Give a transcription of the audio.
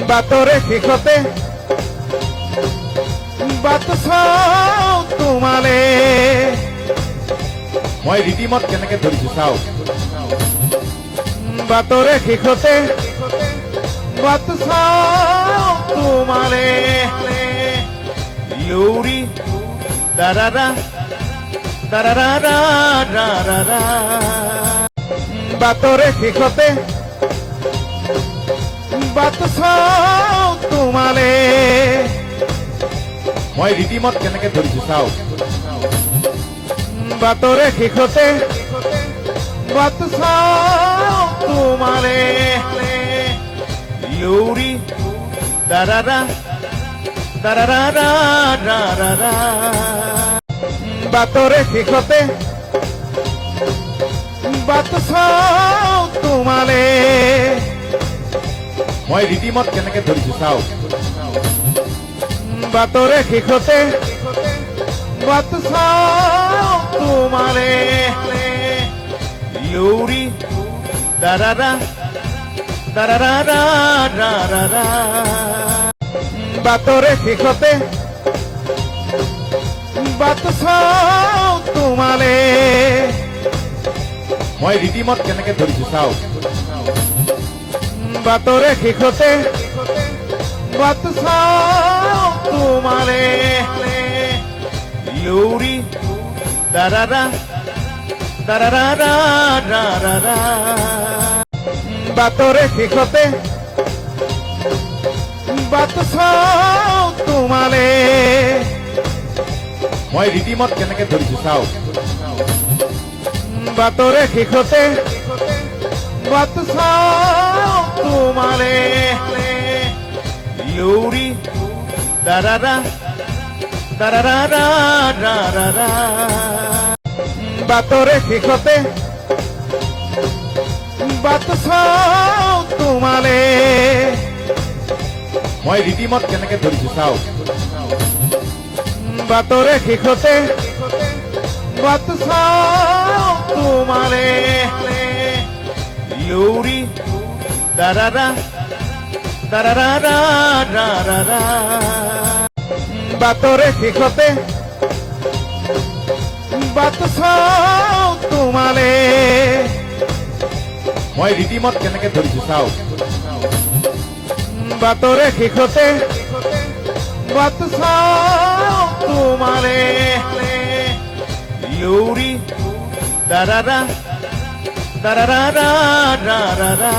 বাতৰে শেষতে বাট চাওঁ তোমালে। মই ৰীতিমত কেনেকে ধৰিছো চাওঁ। বাতৰে শেষতে বাট চাওঁ তোমালে। লৌৰি দাৰাৰা দাৰাৰা দাৰাৰা। বাতৰে শেষতে বাট চাওঁ তোমালে। মই ৰীতিমত কেনেকে ধৰিছো চাওঁ। বাতৰে শেষতে বাট চাওঁ তোমালে। লৌৰি দাৰাৰা দাৰাৰা দাৰাৰা। বাতৰে শেষতে বাট চাওঁ তোমালে। মই ৰীতিমত কেনেকে ধৰিছো চাওঁ। বাতৰে শেষতে বাট চাওঁ তোমালে। লৌৰি দাৰাৰা দাৰাৰা দাৰাৰা। বাতৰে শেষতে বাট চাওঁ তোমালে। মই ৰীতিমত কেনেকে ধৰিছো চাওঁ। বাতৰে শেষতে বাট চাওঁ তোমালে। লৌৰি দাৰাৰা দাৰাৰা দাৰাৰা। বাতৰে শেষতে বাট চাওঁ তোমালে। মই ৰীতিমত কেনেকে ধৰিছো চাওঁ। বাতৰে শেষতে বাট চাওঁ তোমালে। লৌৰি দাৰাৰা দাৰাৰা দাৰাৰা। বাতৰে শেষতে বাট চাওঁ তোমালে। মই ৰীতিমত কেনেকে ধৰিছো চাওঁ। বাতৰে শেষতে বাট চাওঁ তোমালে। লৌৰি দাৰাৰা দাৰাৰা দাৰাৰা। বাতৰে শেষতে বাট চাওঁ তোমালে। মই ৰীতিমত কেনেকে ধৰিছো চাওঁ। বাতৰে শেষতে বাট চাওঁ তোমালে। লৌৰি দাৰাৰা দাৰাৰা দাৰাৰা।